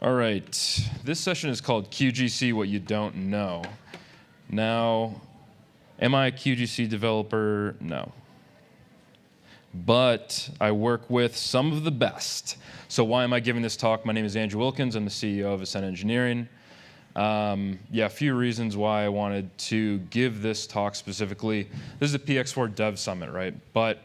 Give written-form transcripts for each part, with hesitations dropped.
All right, this session is called QGC, What You Don't Know. Now, am I a QGC developer? No. But I work with some of the best. So why am I giving this talk? My name is Andrew Wilkins. I'm the CEO of Ascent Engineering. A few reasons why I wanted to give this talk specifically. This is a PX4 Dev Summit, right? But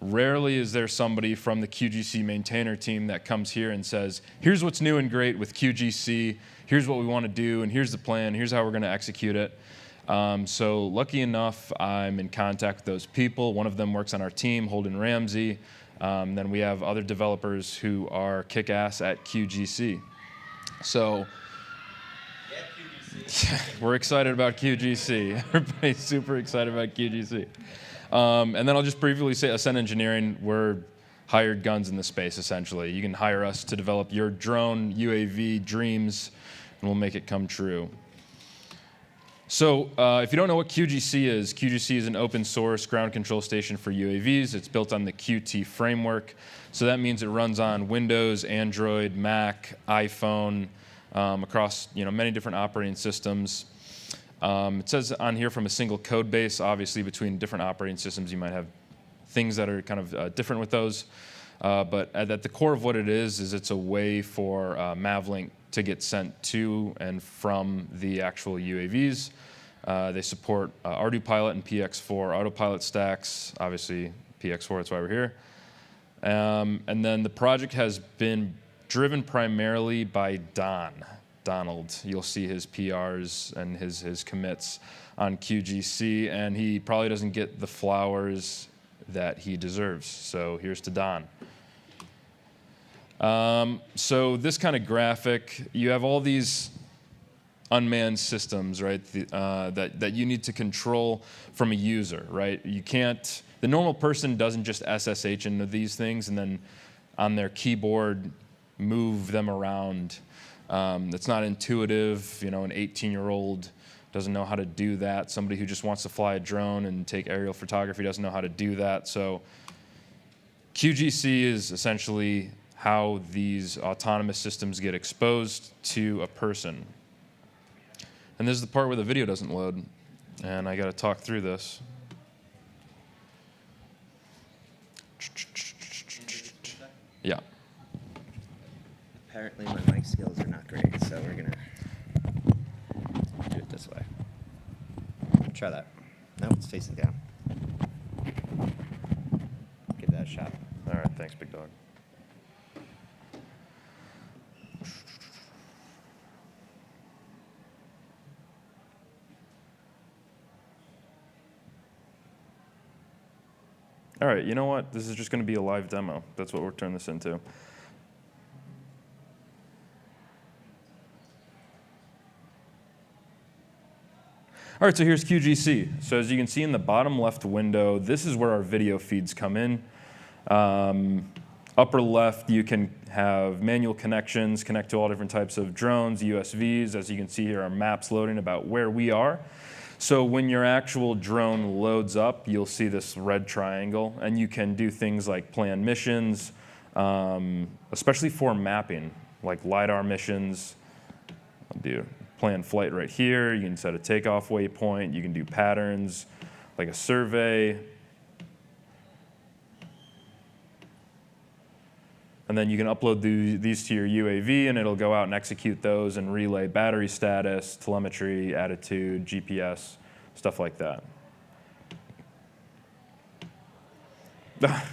rarely is there somebody from the QGC maintainer team that comes here and says, here's what's new and great with QGC, here's what we want to do, and here's the plan, here's how we're going to execute it. So lucky enough, I'm in contact with those people. One of them works on our team, Holden Ramsey. Then we have other developers who are kick-ass at QGC. So we're excited about QGC. Everybody's super excited about QGC. And then I'll just briefly say Ascent Engineering, we're hired guns in the space, essentially. You can hire us to develop your drone, UAV dreams, and we'll make it come true. So if you don't know what QGC is an open source ground control station for UAVs. It's built on the Qt framework. So that means it runs on Windows, Android, Mac, iPhone, across many different operating systems. It says on here from a single code base. Obviously, between different operating systems, you might have things that are kind of different with those. But at the core of what it is it's a way for Mavlink to get sent to and from the actual UAVs. They support ArduPilot and PX4 autopilot stacks. Obviously, PX4, that's why we're here. And then the project has been driven primarily by Donald. You'll see his PRs and his commits on QGC, and he probably doesn't get the flowers that he deserves. So here's to Don. So this kind of graphic, you have all these unmanned systems, right, that you need to control from a user, right? You can't, the normal person doesn't just SSH into these things and then on their keyboard move them around. It's not intuitive. An 18-year-old doesn't know how to do that. Somebody who just wants to fly a drone and take aerial photography doesn't know how to do that. So QGC is essentially how these autonomous systems get exposed to a person. And this is the part where the video doesn't load, and I got to talk through this. Yeah. Apparently my mic skills are not great, so we're gonna do it this way. Try that. No, it's facing down. Give that a shot. All right, thanks, big dog. All right, you know what? This is just going to be a live demo. That's what we'll turn this into. All right, so here's QGC. So as you can see in the bottom left window, this is where our video feeds come in. Upper left, you can have manual connections, connect to all different types of drones, USVs. As you can see here, our maps loading about where we are. So when your actual drone loads up, you'll see this red triangle, and you can do things like plan missions, especially for mapping, like LiDAR missions. I'll do plan flight right here. You can set a takeoff waypoint. You can do patterns, like a survey. And then you can upload these to your UAV, and it'll go out and execute those and relay battery status, telemetry, attitude, GPS, stuff like that.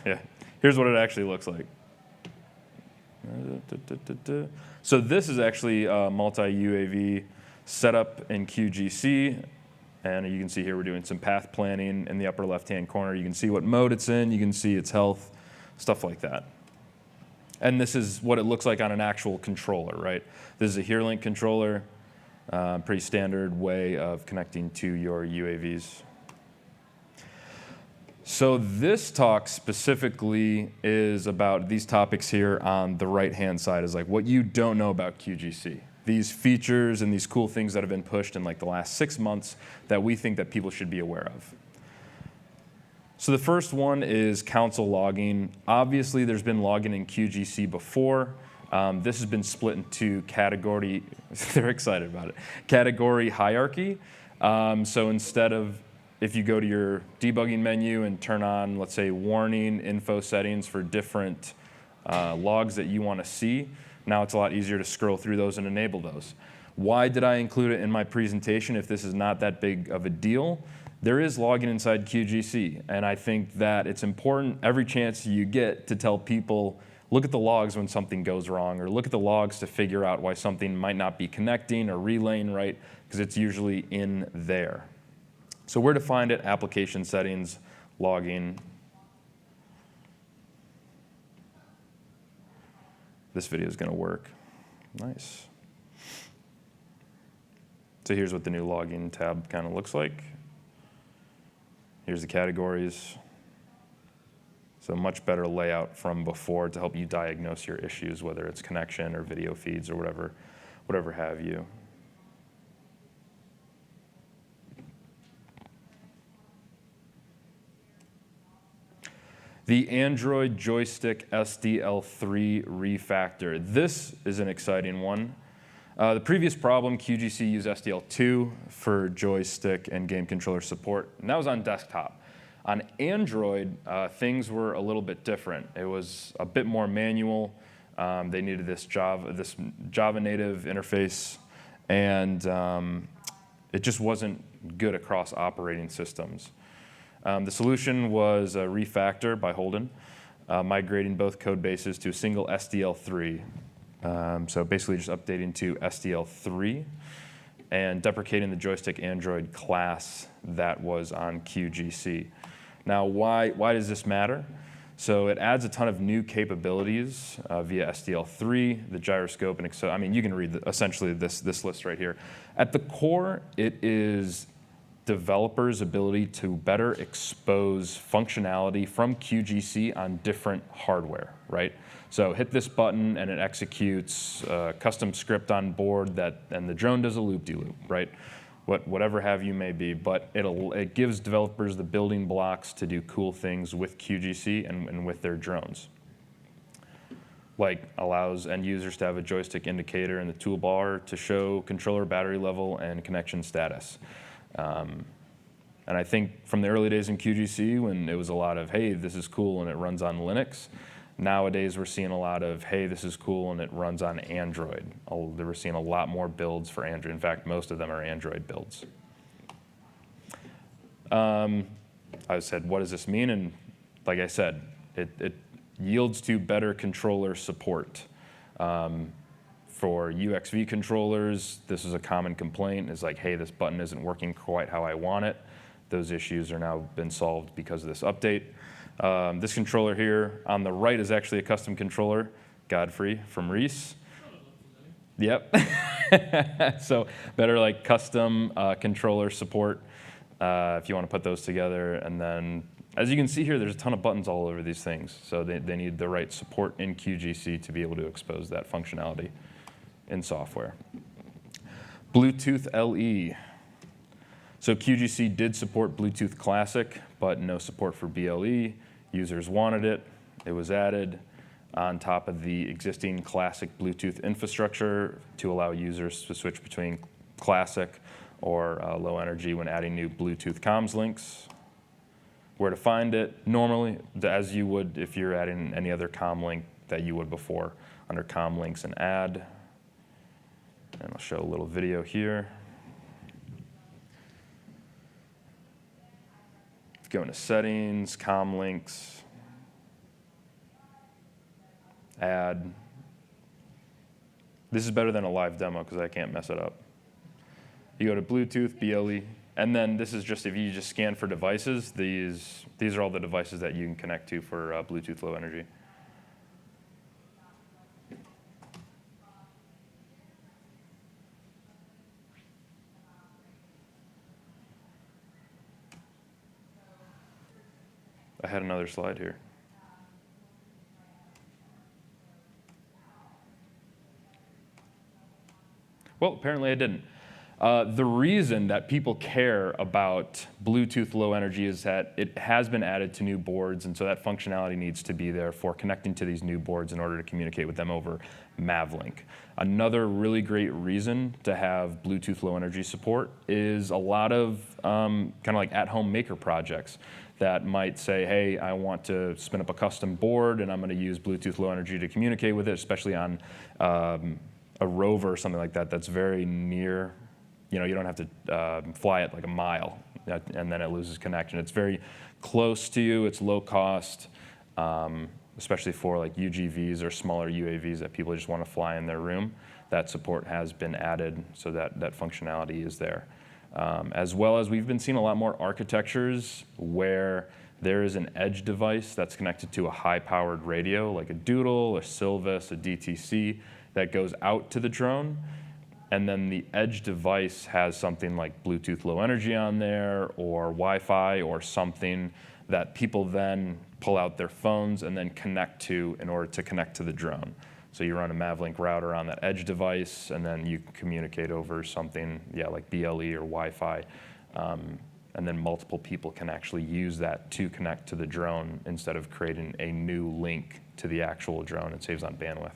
Yeah, here's what it actually looks like. So this is actually a multi-UAV setup in QGC. And you can see here we're doing some path planning in the upper left-hand corner. You can see what mode it's in. You can see its health, stuff like that. And this is what it looks like on an actual controller, right? This is a HereLink controller, pretty standard way of connecting to your UAVs. So this talk specifically is about these topics here on the right-hand side, is like what you don't know about QGC. These features and these cool things that have been pushed in like the last 6 months that we think that people should be aware of. So the first one is console logging. Obviously, there's been logging in QGC before. This has been split into category, they're excited about it, category hierarchy. So instead of, if you go to your debugging menu and turn on, let's say, warning info settings for different logs that you want to see, now it's a lot easier to scroll through those and enable those. Why did I include it in my presentation if this is not that big of a deal? There is logging inside QGC, and I think that it's important every chance you get to tell people, look at the logs when something goes wrong, or look at the logs to figure out why something might not be connecting or relaying right, because it's usually in there. So where to find it? Application settings, logging. This video is going to work. Nice. So here's what the new logging tab kind of looks like. Here's the categories. So much better layout from before to help you diagnose your issues, whether it's connection or video feeds or whatever have you. The Android joystick SDL3 refactor. This is an exciting one. The previous problem, QGC used SDL2 for joystick and game controller support, and that was on desktop. On Android, things were a little bit different. It was a bit more manual. They needed this Java native interface, and it just wasn't good across operating systems. The solution was a refactor by Holden, migrating both code bases to a single SDL3. So basically just updating to SDL3 and deprecating the joystick Android class that was on QGC. Now, why does this matter? So it adds a ton of new capabilities via SDL3, the gyroscope, and I mean, you can read essentially this list right here. At the core, it is developers' ability to better expose functionality from QGC on different hardware, right? So hit this button and it executes a custom script on board and the drone does a loop-de-loop, right? Whatever have you may be, but it gives developers the building blocks to do cool things with QGC and with their drones. Like allows end users to have a joystick indicator in the toolbar to show controller battery level and connection status. And I think from the early days in QGC, when it was a lot of, hey, this is cool and it runs on Linux, nowadays we're seeing a lot of, hey, this is cool and it runs on Android. We're seeing a lot more builds for Android. In fact, most of them are Android builds. I said, what does this mean? And like I said, it yields to better controller support. For UXV controllers, this is a common complaint. It's like, hey, this button isn't working quite how I want it. Those issues are now been solved because of this update. This controller here on the right is actually a custom controller, Godfrey from Reese. Yep. So better like custom controller support if you want to put those together. And then as you can see here, there's a ton of buttons all over these things. So they need the right support in QGC to be able to expose that functionality in software. Bluetooth LE. So QGC did support Bluetooth Classic, but no support for BLE. Users wanted it. It was added on top of the existing Classic Bluetooth infrastructure to allow users to switch between Classic or low energy when adding new Bluetooth comms links. Where to find it? Normally, as you would if you're adding any other comm link that you would before, under comm links and add. And I'll show a little video here. Go into settings, comm links, add. This is better than a live demo because I can't mess it up. You go to Bluetooth, BLE, and then this is just if you just scan for devices, these are all the devices that you can connect to for Bluetooth Low Energy. I had another slide here. Well, apparently I didn't. The reason that people care about Bluetooth Low Energy is that it has been added to new boards, and so that functionality needs to be there for connecting to these new boards in order to communicate with them over Mavlink. Another really great reason to have Bluetooth Low Energy support is a lot of kind of like at-home maker projects that might say, hey, I want to spin up a custom board and I'm going to use Bluetooth Low Energy to communicate with it, especially on a rover or something like that that's very near. You know, you don't have to fly it like a mile and then it loses connection. It's very close to you, it's low cost, especially for like UGVs or smaller UAVs that people just want to fly in their room. That support has been added so that functionality is there. As well as we've been seeing a lot more architectures where there is an edge device that's connected to a high-powered radio, like a Doodle, a Silvus, a DTC, that goes out to the drone. And then the edge device has something like Bluetooth Low Energy on there or Wi-Fi or something that people then pull out their phones and then connect to in order to connect to the drone. So you run a Mavlink router on that edge device, and then you can communicate over something, like BLE or Wi-Fi, and then multiple people can actually use that to connect to the drone instead of creating a new link to the actual drone. It saves on bandwidth.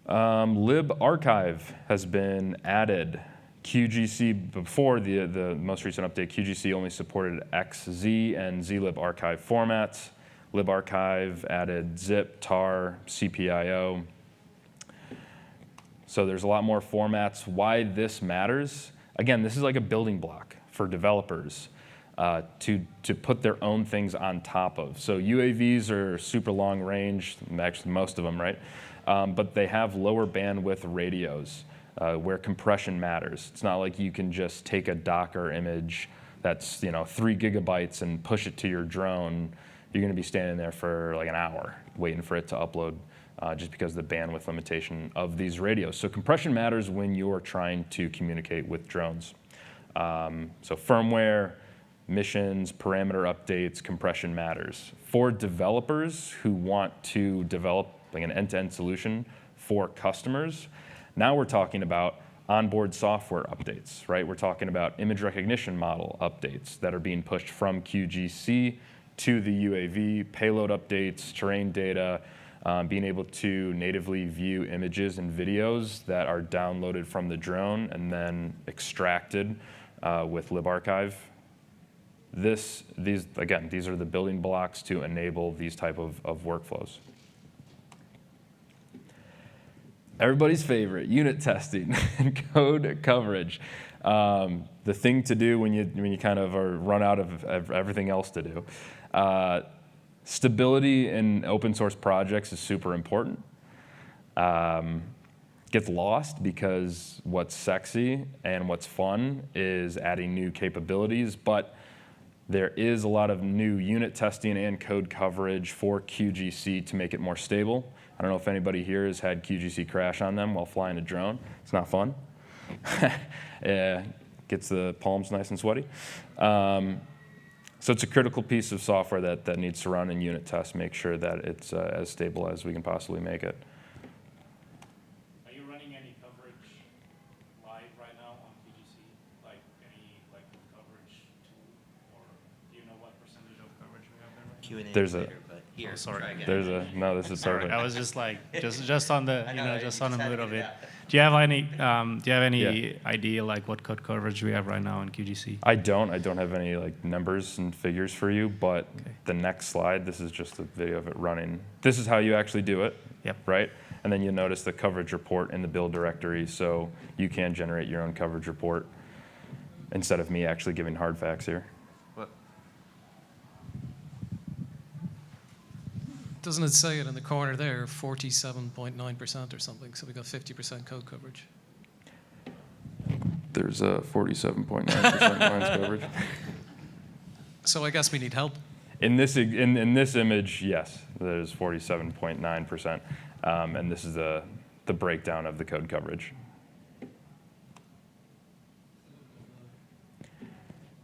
libarchive has been added. QGC, before the most recent update, QGC only supported XZ and zlib archive formats. libarchive added zip, tar, CPIO. So there's a lot more formats. Why this matters? Again, this is like a building block for developers to put their own things on top of. So UAVs are super long range, actually most of them, right? But they have lower bandwidth radios where compression matters. It's not like you can just take a Docker image that's 3 gigabytes and push it to your drone. You're going to be standing there for like an hour waiting for it to upload just because of the bandwidth limitation of these radios. So compression matters when you're trying to communicate with drones. So firmware, missions, parameter updates, compression matters. For developers who want to develop like an end-to-end solution for customers, now we're talking about onboard software updates, right? We're talking about image recognition model updates that are being pushed from QGC to the UAV, payload updates, terrain data, being able to natively view images and videos that are downloaded from the drone and then extracted with libarchive. These are the building blocks to enable these type of workflows. Everybody's favorite, unit testing and code coverage. The thing to do when you kind of are run out of everything else to do. Stability in open source projects is super important. Gets lost because what's sexy and what's fun is adding new capabilities, but there is a lot of new unit testing and code coverage for QGC to make it more stable. I don't know if anybody here has had QGC crash on them while flying a drone. It's not fun. Gets the palms nice and sweaty. So it's a critical piece of software that needs to run in unit tests, make sure that it's as stable as we can possibly make it. Are you running any coverage live right now on QGC? Like any coverage tool? Or do you know what percentage of coverage we have there right now? Q&A There's later, but here, Oh, sorry. try again. No, this is perfect. I was just like, just on the, just on the mood of it. Yeah. Do you have any Yeah. idea like what code coverage we have right now on QGC? I don't have any like numbers and figures for you, but the next slide, this is just a video of it running. This is how you actually do it, Yep. right? And then you'll notice the coverage report in the build directory, so you can generate your own coverage report instead of me actually giving hard facts here. Doesn't it say it in the corner there, 47.9% or something? So we got 50% code coverage. There's a 47.9% lines coverage. So I guess we need help. In this image, yes, there's 47.9%, and this is the breakdown of the code coverage.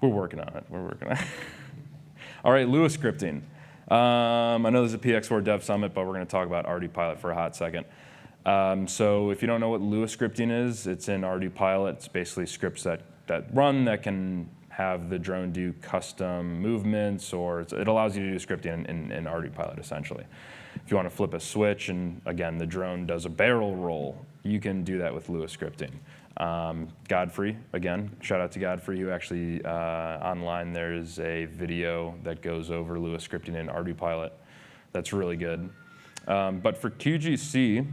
We're working on it. All right, Lua scripting. I know there's a PX4 Dev Summit, but we're going to talk about RD Pilot for a hot second. So if you don't know what Lua scripting is, it's in ArduPilot. It's basically scripts that run that can have the drone do custom movements, or it allows you to do scripting in ArduPilot, essentially. If you want to flip a switch and, again, the drone does a barrel roll, you can do that with Lua scripting. Godfrey, again, shout out to Godfrey, who actually, online there's a video that goes over Lua scripting in ArduPilot. That's really good. But for QGC,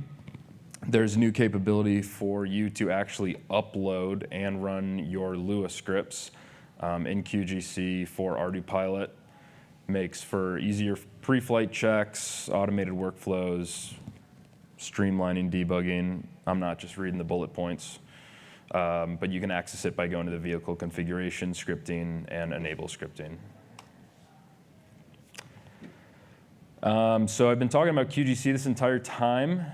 there's new capability for you to actually upload and run your Lua scripts in QGC for ArduPilot. Makes for easier pre-flight checks, automated workflows, streamlining debugging. I'm not just reading the bullet points, but you can access it by going to the vehicle configuration, scripting, and enable scripting. So I've been talking about QGC this entire time.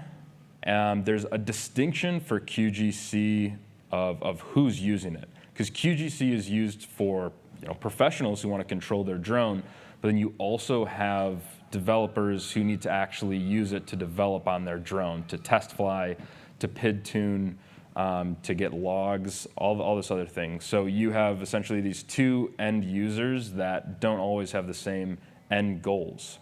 There's a distinction for QGC of who's using it, because QGC is used for professionals who want to control their drone, but then you also have developers who need to actually use it to develop on their drone, to test fly, to PID tune, to get logs, all this other things. So you have essentially these two end users that don't always have the same end goals.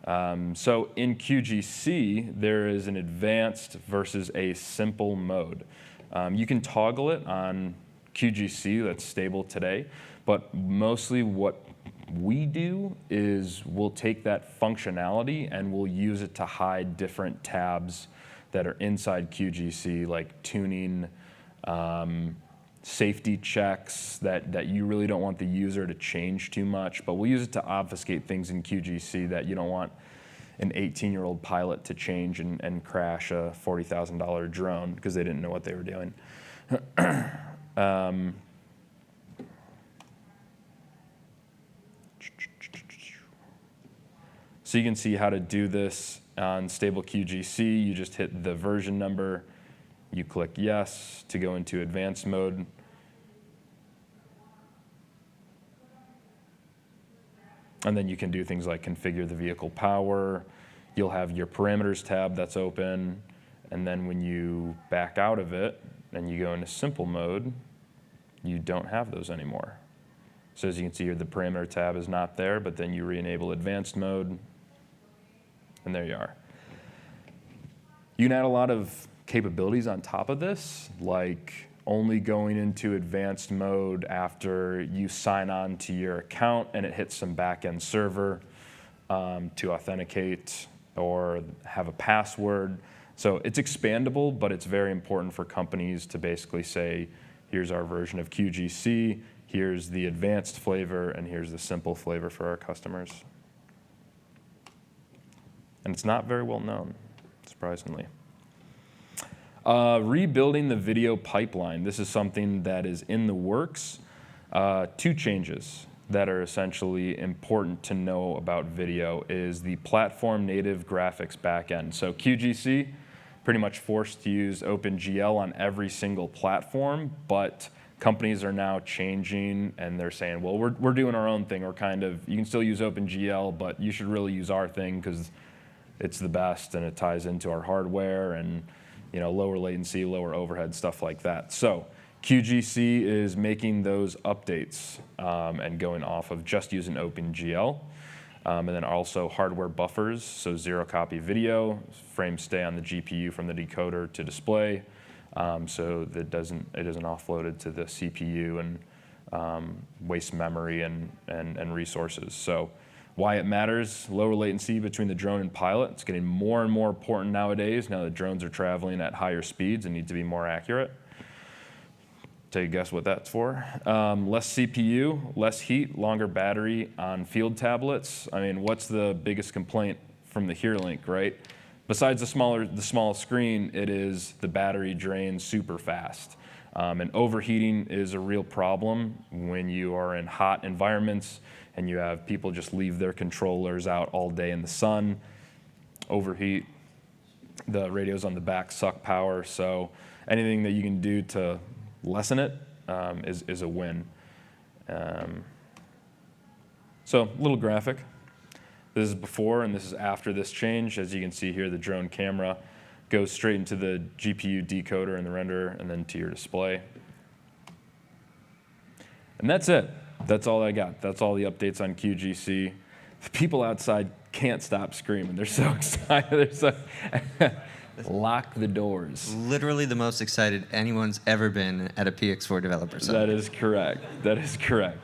So in QGC, there is an advanced versus a simple mode. You can toggle it on QGC that's stable today, but mostly what we do is we'll take that functionality and we'll use it to hide different tabs that are inside QGC, like tuning, safety checks that you really don't want the user to change too much, but we'll use it to obfuscate things in QGC that you don't want an 18-year-old pilot to change and crash a $40,000 drone because they didn't know what they were doing. So you can see how to do this on stable QGC. You just hit the version number, you click yes to go into advanced mode. And then you can do things like configure the vehicle power. You'll have your parameters tab that's open. And then when you back out of it and you go into simple mode, you don't have those anymore. So as you can see here, the parameter tab is not there, but then you re-enable advanced mode, and there you are. You can add a lot of capabilities on top of this, like only going into advanced mode after you sign on to your account and it hits some back-end server to authenticate or have a password. So it's expandable, but it's very important for companies to basically say, here's our version of QGC, here's the advanced flavor, and here's the simple flavor for our customers. And it's not very well known, surprisingly. Rebuilding the video pipeline. This is something that is in the works. Two changes that are essentially important to know about video is the platform native graphics backend. So QGC, pretty much forced to use OpenGL on every single platform, but companies are now changing and they're saying, well, we're doing our own thing. We're kind of, you can still use OpenGL, but you should really use our thing because it's the best and it ties into our hardware and lower latency, lower overhead, stuff like that. So QGC is making those updates and going off of just using OpenGL. And then also hardware buffers, so zero copy video, frames stay on the GPU from the decoder to display, so that it doesn't offload it to the CPU and waste memory and resources. So why it matters, lower latency between the drone and pilot. It's getting more and more important nowadays, now that drones are traveling at higher speeds and need to be more accurate. Take a guess what that's for. Less CPU, less heat, longer battery on field tablets. I mean, what's the biggest complaint from the HearLink, right? Besides the small screen, it is the battery drains super fast. And overheating is a real problem when you are in hot environments and you have people just leave their controllers out all day in the sun. Overheat, the radios on the back suck power, so anything that you can do to lessen it is a win. So a little graphic. This is before and this is after this change. As you can see here, the drone camera goes straight into the GPU decoder and the renderer, and then to your display. And that's it. That's all I got. That's all the updates on QGC. The people outside can't stop screaming. They're so excited. They're so lock the doors. Literally the most excited anyone's ever been at a PX4 developer summit. That is correct. That is correct.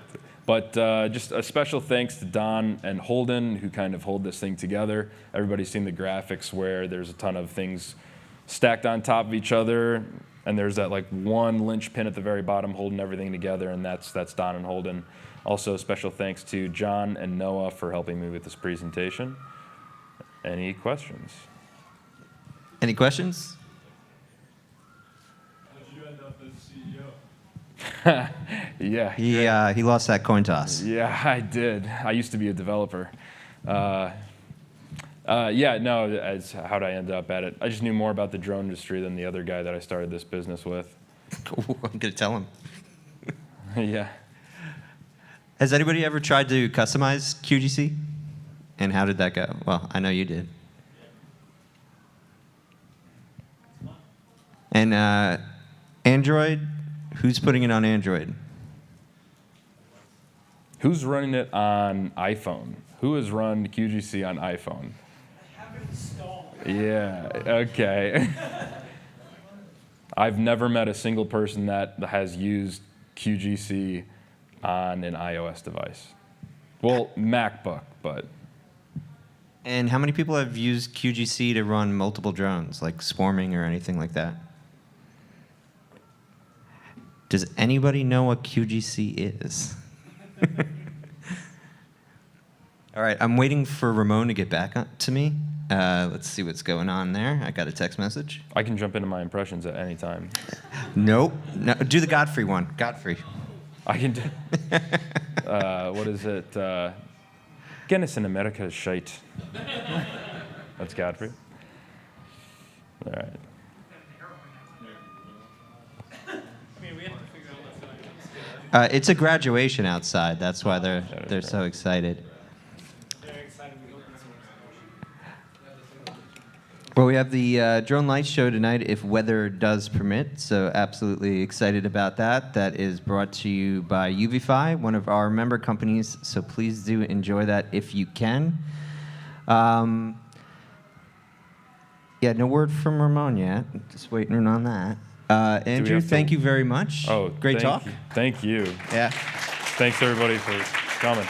But just a special thanks to Don and Holden, who kind of hold this thing together. Everybody's seen the graphics where there's a ton of things stacked on top of each other, and there's that like one linchpin at the very bottom holding everything together, and that's Don and Holden. Also, special thanks to John and Noah for helping me with this presentation. Any questions? Any questions? How did you end up as CEO? Yeah. He lost that coin toss. Yeah, I did. I used to be a developer. How'd I end up at it? I just knew more about the drone industry than the other guy that I started this business with. I'm gonna tell him. Yeah. Has anybody ever tried to customize QGC? And how did that go? Well, I know you did. And Android, who's putting it on Android? Who's running it on iPhone? Who has run QGC on iPhone? I have it installed. Yeah, okay. I've never met a single person that has used QGC on an iOS device. Well, MacBook, but. And how many people have used QGC to run multiple drones, like swarming or anything like that? Does anybody know what QGC is? All right, I'm waiting for Ramon to get back to me. Let's see what's going on there. I got a text message. I can jump into my impressions at any time. Nope. No, do the Godfrey one. Godfrey. I can do. What is it? Guinness in America is shite. That's Godfrey. All right. It's a graduation outside. That's why they're so excited. Well, we have the Drone Light Show tonight, if weather does permit, so absolutely excited about that. That is brought to you by UVify, one of our member companies, so please do enjoy that if you can. Yeah, no word from Ramon yet. Just waiting on that. Andrew, thank you very much. Oh, great talk. Thank you. Yeah. Thanks, everybody, for coming.